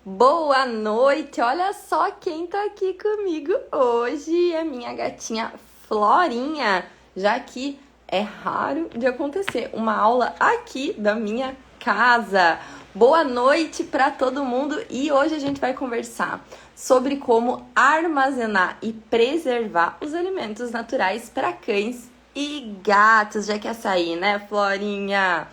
Boa noite! Olha só quem tá aqui comigo hoje, a minha gatinha Florinha, já que é raro de acontecer uma aula aqui da minha casa. Boa noite para todo mundo e hoje a gente vai conversar sobre como armazenar e preservar os alimentos naturais para cães e gatos. Já quer sair, né, Florinha?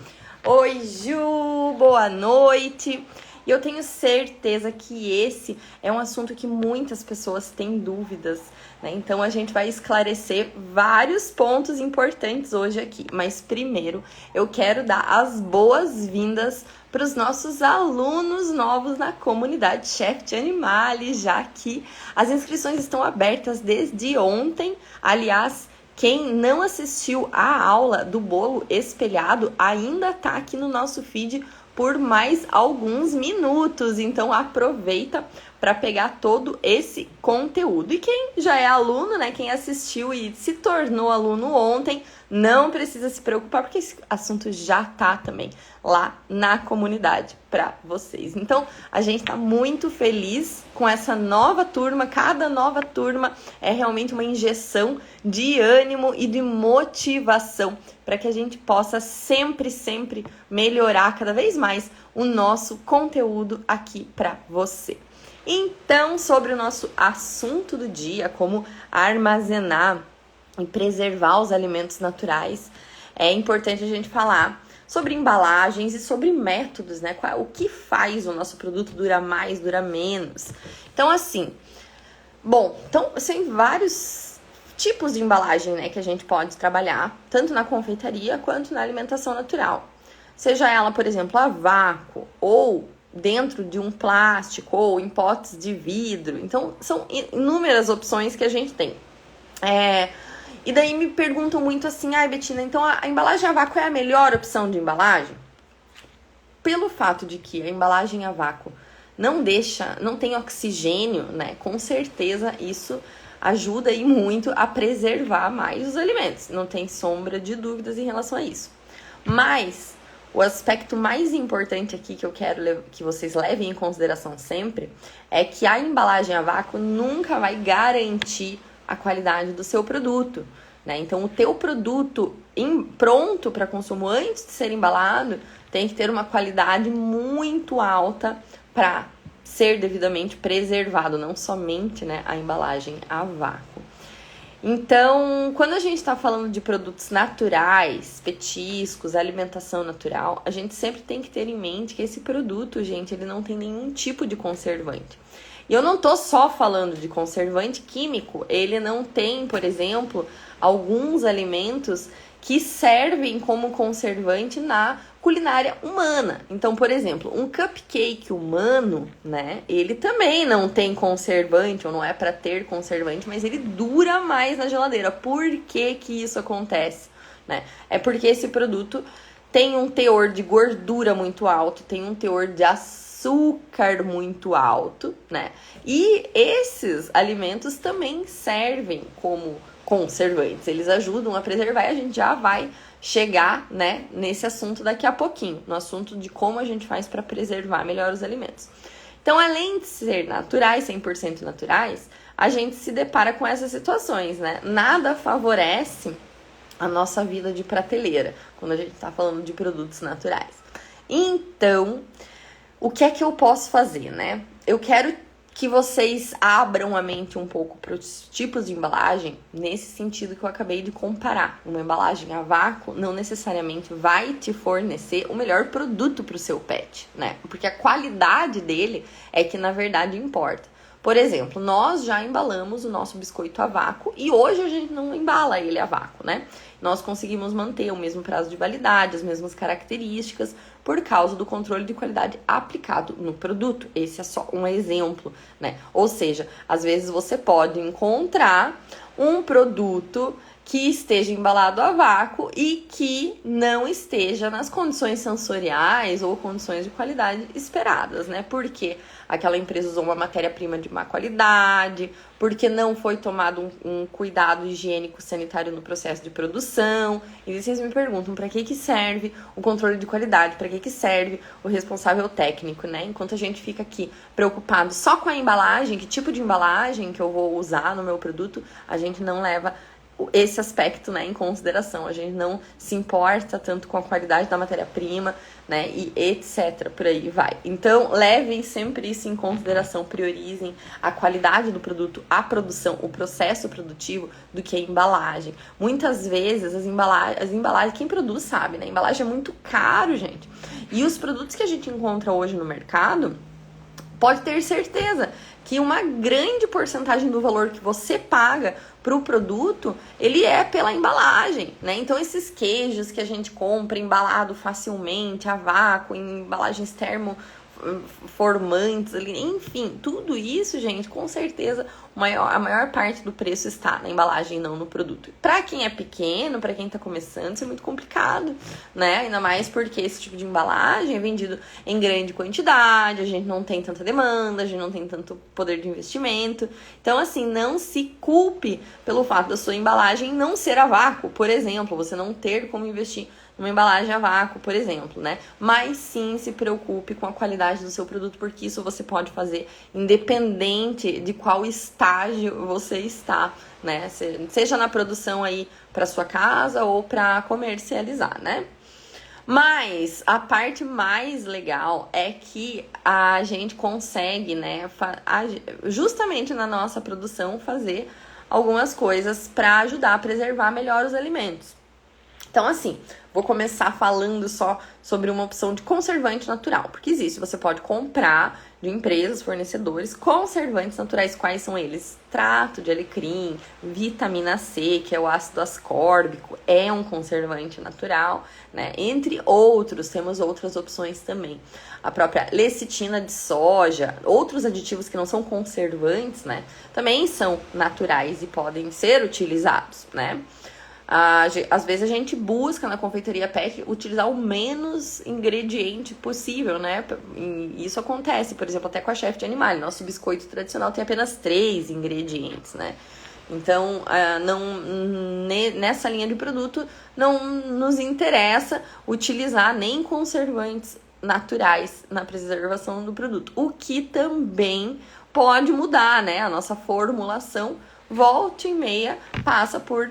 Oi, Ju! Boa noite! E eu tenho certeza que esse é um assunto que muitas pessoas têm dúvidas, né? Então a gente vai esclarecer vários pontos importantes hoje aqui. Mas primeiro eu quero dar as boas-vindas para os nossos alunos novos na comunidade Chef de Animales, já que as inscrições estão abertas desde ontem. Aliás, quem não assistiu à aula do bolo espelhado ainda está aqui no nosso feed por mais alguns minutos, então aproveita para pegar todo esse conteúdo. E quem já é aluno, né, quem assistiu e se tornou aluno ontem, não precisa se preocupar porque esse assunto já tá também lá na comunidade para vocês. Então, a gente está muito feliz com essa nova turma. Cada nova turma é realmente uma injeção de ânimo e de motivação para que a gente possa sempre melhorar cada vez mais o nosso conteúdo aqui para você. Então, sobre o nosso assunto do dia, como armazenar e preservar os alimentos naturais, é importante a gente falar sobre embalagens e sobre métodos, né? O que faz o nosso produto durar mais, durar menos. Então, assim, tem vários tipos de embalagem, né, que a gente pode trabalhar, tanto na confeitaria quanto na alimentação natural. Seja ela, por exemplo, a vácuo ou dentro de um plástico ou em potes de vidro. Então, são inúmeras opções que a gente tem. E daí me perguntam muito assim, Bettina, então a embalagem a vácuo é a melhor opção de embalagem? Pelo fato de que a embalagem a vácuo não tem oxigênio, né? Com certeza isso ajuda aí muito a preservar mais os alimentos. Não tem sombra de dúvidas em relação a isso. Mas o aspecto mais importante aqui que eu quero que vocês levem em consideração sempre é que a embalagem a vácuo nunca vai garantir a qualidade do seu produto, né? Então, o teu produto pronto para consumo antes de ser embalado tem que ter uma qualidade muito alta para ser devidamente preservado, não somente, né, a embalagem a vácuo. Então, quando a gente está falando de produtos naturais, petiscos, alimentação natural, a gente sempre tem que ter em mente que esse produto, gente, ele não tem nenhum tipo de conservante. E eu não tô só falando de conservante químico, ele não tem, por exemplo, alguns alimentos que servem como conservante na culinária humana. Então, por exemplo, um cupcake humano, né, ele também não tem conservante, ou não é para ter conservante, mas ele dura mais na geladeira. Por que que isso acontece, né? É porque esse produto tem um teor de gordura muito alto, tem um teor de açúcar muito alto, né? E esses alimentos também servem como conservantes. Eles ajudam a preservar e a gente já vai chegar, né, nesse assunto daqui a pouquinho, no assunto de como a gente faz para preservar melhor os alimentos. Então, além de ser naturais, 100% naturais, a gente se depara com essas situações, né? Nada favorece a nossa vida de prateleira, quando a gente está falando de produtos naturais. Então, o que é que eu posso fazer, né? Eu quero que vocês abram a mente um pouco para os tipos de embalagem, nesse sentido que eu acabei de comparar. Uma embalagem a vácuo não necessariamente vai te fornecer o melhor produto para o seu pet, né? Porque a qualidade dele é que, na verdade, importa. Por exemplo, nós já embalamos o nosso biscoito a vácuo e hoje a gente não embala ele a vácuo, né? Nós conseguimos manter o mesmo prazo de validade, as mesmas características, por causa do controle de qualidade aplicado no produto. Esse é só um exemplo, né? Ou seja, às vezes você pode encontrar um produto que esteja embalado a vácuo e que não esteja nas condições sensoriais ou condições de qualidade esperadas, né? Porque aquela empresa usou uma matéria-prima de má qualidade, porque não foi tomado um cuidado higiênico sanitário no processo de produção. E vocês me perguntam para que serve o controle de qualidade, para que serve o responsável técnico, né? Enquanto a gente fica aqui preocupado só com a embalagem, que tipo de embalagem que eu vou usar no meu produto, a gente não leva esse aspecto, né, em consideração. A gente não se importa tanto com a qualidade da matéria-prima, né, e etc, por aí vai. Então, levem sempre isso em consideração, priorizem a qualidade do produto, a produção, o processo produtivo do que a embalagem. Muitas vezes as embalagens, quem produz sabe, né, a embalagem é muito caro, gente. E os produtos que a gente encontra hoje no mercado, pode ter certeza que uma grande porcentagem do valor que você paga para o produto, ele é pela embalagem, né? Então, esses queijos que a gente compra embalado facilmente, a vácuo, em embalagens termoformantes, enfim, tudo isso, gente, com certeza a maior parte do preço está na embalagem e não no produto. Para quem é pequeno, para quem está começando, isso é muito complicado, né? Ainda mais porque esse tipo de embalagem é vendido em grande quantidade, a gente não tem tanta demanda, a gente não tem tanto poder de investimento. Então, assim, não se culpe pelo fato da sua embalagem não ser a vácuo, por exemplo, você não ter como investir numa embalagem a vácuo, por exemplo, né? Mas sim, se preocupe com a qualidade do seu produto, porque isso você pode fazer independente de qual estágio você está, né? Seja na produção aí para sua casa ou para comercializar, né? Mas a parte mais legal é que a gente consegue, né, justamente na nossa produção, fazer algumas coisas para ajudar a preservar melhor os alimentos. Então, assim, vou começar falando só sobre uma opção de conservante natural, porque existe, você pode comprar de empresas, fornecedores, conservantes naturais. Quais são eles? Extrato de alecrim, vitamina C, que é o ácido ascórbico, é um conservante natural, né? Entre outros, temos outras opções também. A própria lecitina de soja, outros aditivos que não são conservantes, né? Também são naturais e podem ser utilizados, né? Às vezes a gente busca na confeitaria pet utilizar o menos ingrediente possível, né? E isso acontece, por exemplo, até com a Chef de Animale. Nosso biscoito tradicional tem apenas 3 ingredientes, né? Então, nessa linha de produto, não nos interessa utilizar nem conservantes naturais na preservação do produto. O que também pode mudar, né? A nossa formulação, volta e meia, passa por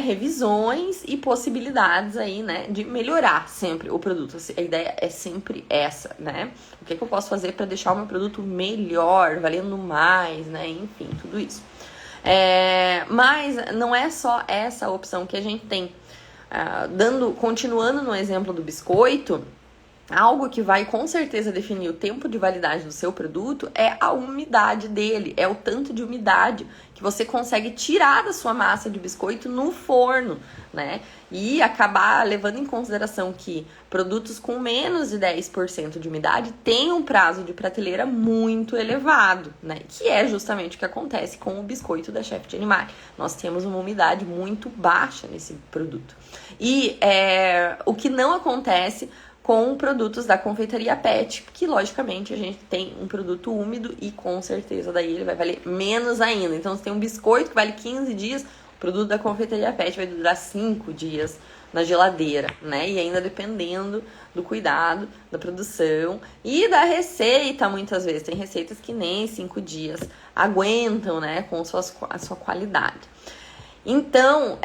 revisões e possibilidades aí, né, de melhorar sempre o produto. A ideia é sempre essa, né? O que eu posso fazer para deixar o meu produto melhor, valendo mais, né? Enfim, tudo isso. Mas não é só essa opção que a gente tem. Continuando no exemplo do biscoito, algo que vai com certeza definir o tempo de validade do seu produto é a umidade dele, é o tanto de umidade que você consegue tirar da sua massa de biscoito no forno, né? E acabar levando em consideração que produtos com menos de 10% de umidade têm um prazo de prateleira muito elevado, né? Que é justamente o que acontece com o biscoito da Chef de Animale. Nós temos uma umidade muito baixa nesse produto. E o que não acontece com produtos da confeitaria pet, que logicamente a gente tem um produto úmido e com certeza daí ele vai valer menos ainda. Então, você tem um biscoito que vale 15 dias, o produto da confeitaria pet vai durar 5 dias na geladeira, né? E ainda dependendo do cuidado, da produção e da receita, muitas vezes. Tem receitas que nem 5 dias aguentam, né, com a sua qualidade. Então,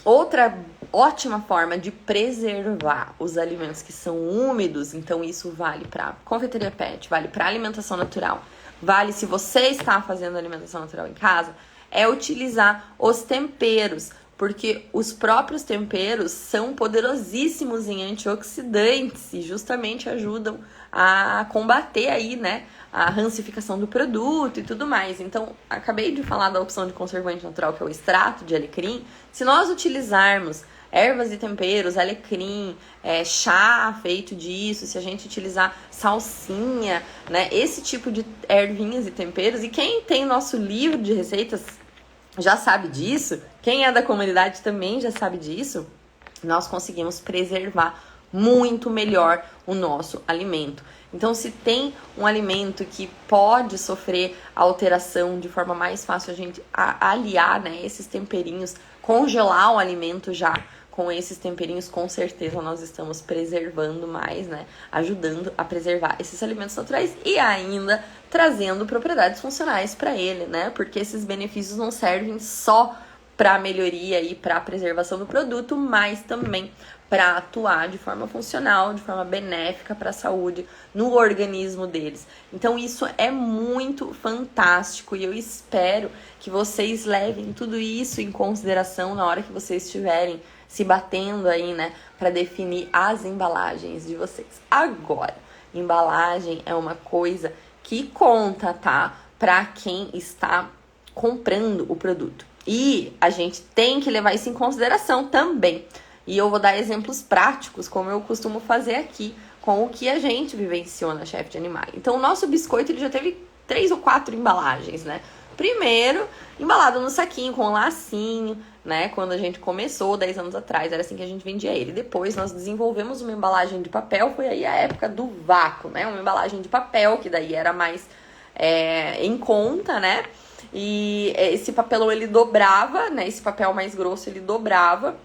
outra ótima forma de preservar os alimentos que são úmidos, então isso vale para confeitaria pet, vale para alimentação natural, vale se você está fazendo alimentação natural em casa, é utilizar os temperos, porque os próprios temperos são poderosíssimos em antioxidantes e justamente ajudam a combater aí, né, a rancificação do produto e tudo mais. Então, acabei de falar da opção de conservante natural, que é o extrato de alecrim. Se nós utilizarmos ervas e temperos, alecrim, chá feito disso, se a gente utilizar salsinha, né, esse tipo de ervinhas e temperos, e quem tem nosso livro de receitas já sabe disso, quem é da comunidade também já sabe disso, nós conseguimos preservar muito melhor o nosso alimento. Então, se tem um alimento que pode sofrer alteração de forma mais fácil, a gente aliar, né, esses temperinhos, congelar o alimento já com esses temperinhos, com certeza nós estamos preservando mais, né, ajudando a preservar esses alimentos naturais e ainda trazendo propriedades funcionais para ele, né, porque esses benefícios não servem só para melhoria e para preservação do produto, mas também para atuar de forma funcional, de forma benéfica para a saúde no organismo deles. Então isso é muito fantástico e eu espero que vocês levem tudo isso em consideração na hora que vocês estiverem se batendo aí, né, para definir as embalagens de vocês. Agora, embalagem é uma coisa que conta, tá? Para quem está comprando o produto. E a gente tem que levar isso em consideração também. E eu vou dar exemplos práticos, como eu costumo fazer aqui, com o que a gente vivenciou na Chef de Animais. Então, o nosso biscoito ele já teve 3 ou 4 embalagens, né? Primeiro, embalado no saquinho com lacinho, né? Quando a gente começou 10 anos atrás, era assim que a gente vendia ele. Depois nós desenvolvemos uma embalagem de papel, foi aí a época do vácuo, né? Uma embalagem de papel, que daí era mais em conta, né? E esse papelão ele dobrava, né? Esse papel mais grosso ele dobrava.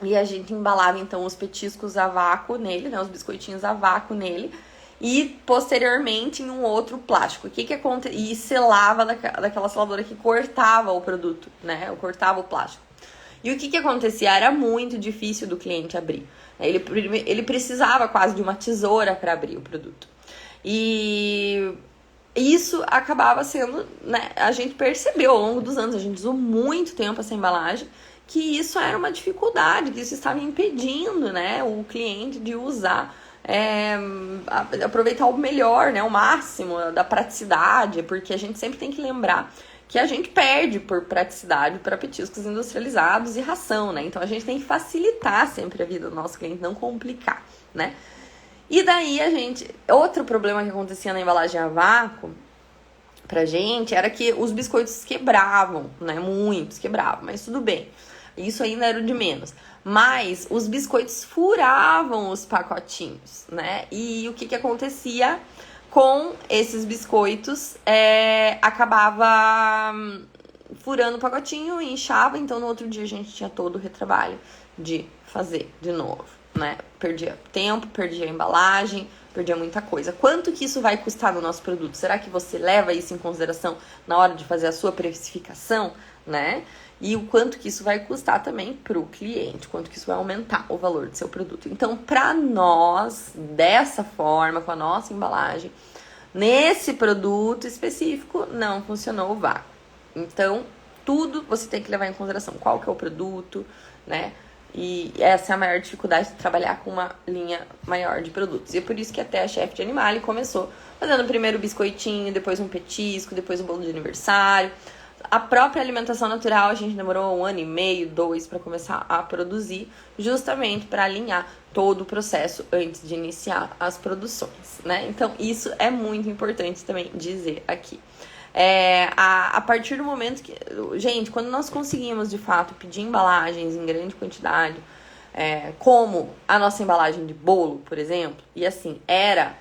E a gente embalava então os petiscos a vácuo nele, né? Os biscoitinhos a vácuo nele. E posteriormente em um outro plástico. O que acontece? E selava daquela seladora que cortava o produto, né? Cortava o plástico. E o que acontecia? Era muito difícil do cliente abrir. Ele precisava quase de uma tesoura para abrir o produto. E isso acabava sendo, né? A gente percebeu ao longo dos anos, a gente usou muito tempo essa embalagem, que isso era uma dificuldade, que isso estava impedindo, né, o cliente de usar, aproveitar o melhor, né, o máximo da praticidade, porque a gente sempre tem que lembrar que a gente perde por praticidade para petiscos industrializados e ração, né? Então a gente tem que facilitar sempre a vida do nosso cliente, não complicar, né? E daí outro problema que acontecia na embalagem a vácuo pra gente era que os biscoitos quebravam, né? Muitos quebravam, mas tudo bem. Isso ainda era o de menos. Mas os biscoitos furavam os pacotinhos, né? E o que acontecia com esses biscoitos? Acabava furando o pacotinho, inchava. Então, no outro dia, a gente tinha todo o retrabalho de fazer de novo, né? Perdia tempo, perdia a embalagem, perdia muita coisa. Quanto que isso vai custar no nosso produto? Será que você leva isso em consideração na hora de fazer a sua precificação, né? E o quanto que isso vai custar também para o cliente, quanto que isso vai aumentar o valor do seu produto. Então, para nós, dessa forma, com a nossa embalagem, nesse produto específico, não funcionou o vácuo. Então, tudo você tem que levar em consideração. Qual que é o produto, né? E essa é a maior dificuldade de trabalhar com uma linha maior de produtos. E é por isso que até a Chef de Animale começou fazendo primeiro o biscoitinho, depois um petisco, depois um bolo de aniversário. A própria alimentação natural a gente demorou 1 ano e meio, 2 para começar a produzir, justamente para alinhar todo o processo antes de iniciar as produções, né? Então isso é muito importante também dizer aqui. A partir do momento que... Gente, quando nós conseguimos de fato pedir embalagens em grande quantidade, como a nossa embalagem de bolo, por exemplo, e assim, era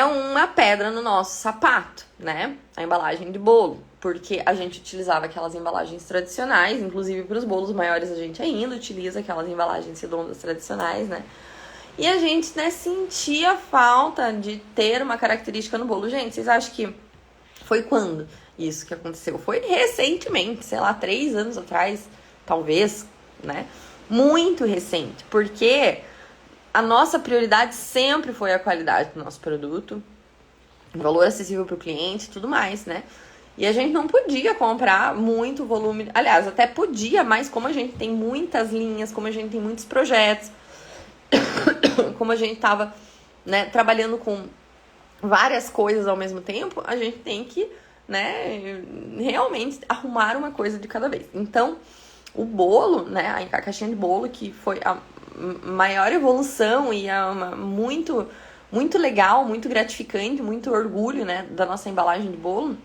uma pedra no nosso sapato, né? A embalagem de bolo. Porque a gente utilizava aquelas embalagens tradicionais, inclusive para os bolos maiores a gente ainda utiliza aquelas embalagens redondas tradicionais, né? E a gente, né, sentia falta de ter uma característica no bolo. Gente, vocês acham que foi quando isso que aconteceu? Foi recentemente, sei lá, 3 anos atrás, talvez, né? Muito recente, porque a nossa prioridade sempre foi a qualidade do nosso produto, o valor acessível para o cliente e tudo mais, né? E a gente não podia comprar muito volume. Aliás, até podia, mas como a gente tem muitas linhas, como a gente tem muitos projetos, como a gente estava, né, trabalhando com várias coisas ao mesmo tempo, a gente tem que, né, realmente arrumar uma coisa de cada vez. Então, o bolo, né, a caixinha de bolo, que foi a maior evolução e muito legal, muito gratificante, muito orgulho, né, da nossa embalagem de bolo,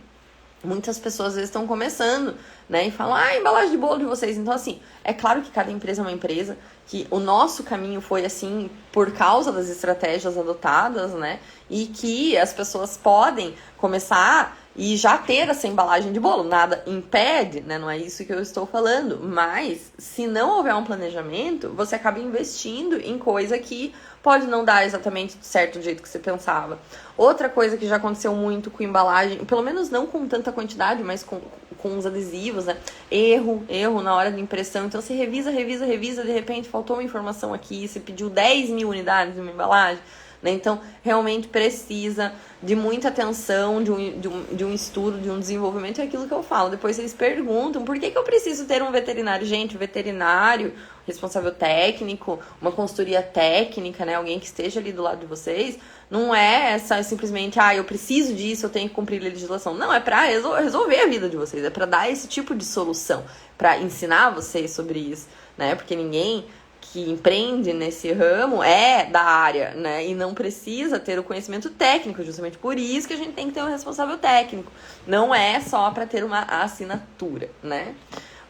muitas pessoas às vezes estão começando, né? E falam, a embalagem de bolo de vocês. Então, assim, é claro que cada empresa é uma empresa, que o nosso caminho foi assim por causa das estratégias adotadas, né? E que as pessoas podem começar e já ter essa embalagem de bolo. Nada impede, né? Não é isso que eu estou falando. Mas, se não houver um planejamento, você acaba investindo em coisa que pode não dar exatamente certo do jeito que você pensava. Outra coisa que já aconteceu muito com embalagem, pelo menos não com tanta quantidade, mas com os adesivos, né? Erro na hora de impressão. Então você revisa, de repente faltou uma informação aqui, você pediu 10 mil unidades de uma embalagem, né? Então realmente precisa de muita atenção, de um estudo, de um desenvolvimento. É aquilo que eu falo. Depois vocês perguntam, por que eu preciso ter um veterinário? Gente, veterinário, responsável técnico, uma consultoria técnica, né? Alguém que esteja ali do lado de vocês. Não é simplesmente, eu preciso disso, eu tenho que cumprir a legislação. Não, é pra resolver a vida de vocês, é pra dar esse tipo de solução, pra ensinar vocês sobre isso, né? Porque ninguém que empreende nesse ramo é da área, né? E não precisa ter o conhecimento técnico, justamente por isso que a gente tem que ter um responsável técnico. Não é só pra ter uma assinatura, né?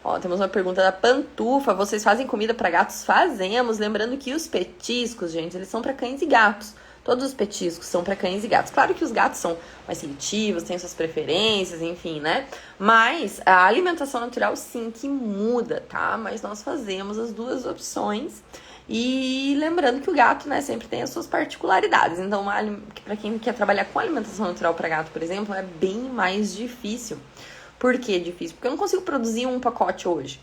Ó, temos uma pergunta da Pantufa. Vocês fazem comida para gatos? Fazemos. Lembrando que os petiscos, gente, eles são para cães e gatos. Todos os petiscos são para cães e gatos. Claro que os gatos são mais seletivos, têm suas preferências, enfim, né? Mas a alimentação natural sim que muda, tá? Mas nós fazemos as duas opções. E lembrando que o gato, né, sempre tem as suas particularidades. Então, para quem quer trabalhar com alimentação natural para gato, por exemplo, é bem mais difícil. Por que difícil? Porque eu não consigo produzir um pacote hoje.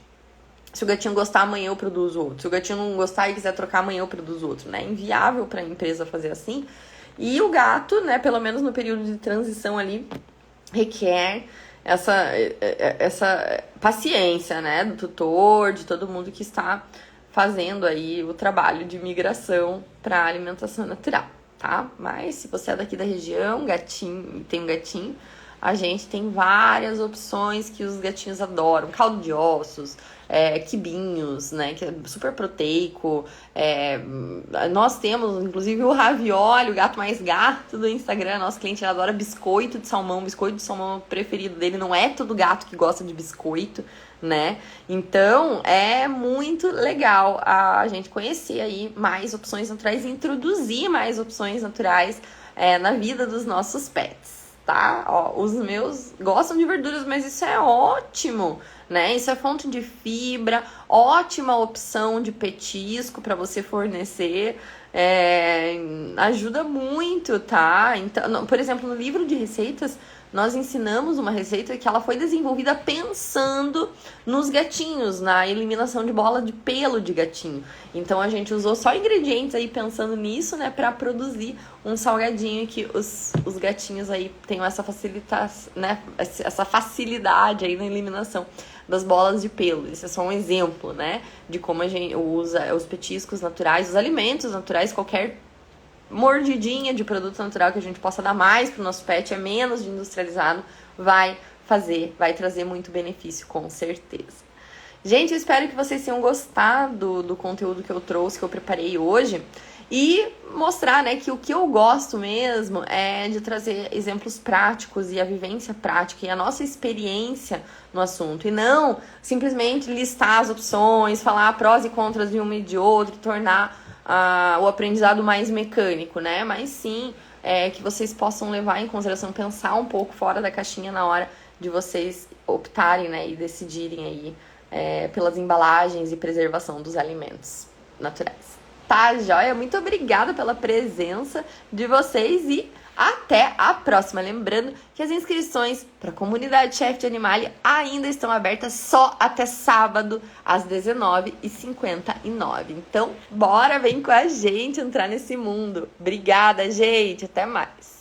Se o gatinho gostar, amanhã eu produzo outro. Se o gatinho não gostar e quiser trocar, amanhã eu produzo outro, né? É inviável para a empresa fazer assim. E o gato, né, pelo menos no período de transição ali, requer essa paciência, né, do tutor, de todo mundo que está fazendo aí o trabalho de migração para alimentação natural, tá? Mas se você é daqui da região, gatinho, tem um gatinho, a gente tem várias opções que os gatinhos adoram. Caldo de ossos, quibinhos, né? Que é super proteico. Nós temos, inclusive, o Ravioli, o gato mais gato do Instagram. Nosso cliente adora biscoito de salmão. Biscoito de salmão é o preferido dele. Não é todo gato que gosta de biscoito, né? Então, é muito legal a gente conhecer aí mais opções naturais e introduzir mais opções naturais na vida dos nossos pets. Tá? Ó, os meus gostam de verduras, mas isso é ótimo, né? Isso é fonte de fibra, ótima opção de petisco para você fornecer, ajuda muito, tá? Então, por exemplo, no livro de receitas, nós ensinamos uma receita que ela foi desenvolvida pensando nos gatinhos, na eliminação de bola de pelo de gatinho. Então a gente usou só ingredientes aí pensando nisso, né, para produzir um salgadinho que os gatinhos aí tenham essa facilidade aí na eliminação das bolas de pelo. Isso é só um exemplo, né, de como a gente usa os petiscos naturais, os alimentos naturais, qualquer mordidinha de produto natural que a gente possa dar mais pro nosso pet, menos de industrializado, vai trazer muito benefício, com certeza. Gente, eu espero que vocês tenham gostado do conteúdo que eu trouxe, que eu preparei hoje, e mostrar, né, que o que eu gosto mesmo é de trazer exemplos práticos e a vivência prática e a nossa experiência no assunto, e não simplesmente listar as opções, falar prós e contras de uma e de outra, e tornar o aprendizado mais mecânico, né? Mas sim, que vocês possam levar em consideração, pensar um pouco fora da caixinha na hora de vocês optarem, né, e decidirem aí pelas embalagens e preservação dos alimentos naturais. Tá, joia? Muito obrigada pela presença de vocês e até a próxima. Lembrando que as inscrições para a comunidade Chefe de Animalia ainda estão abertas só até sábado, às 19h59. Então, bora, vem com a gente entrar nesse mundo. Obrigada, gente. Até mais.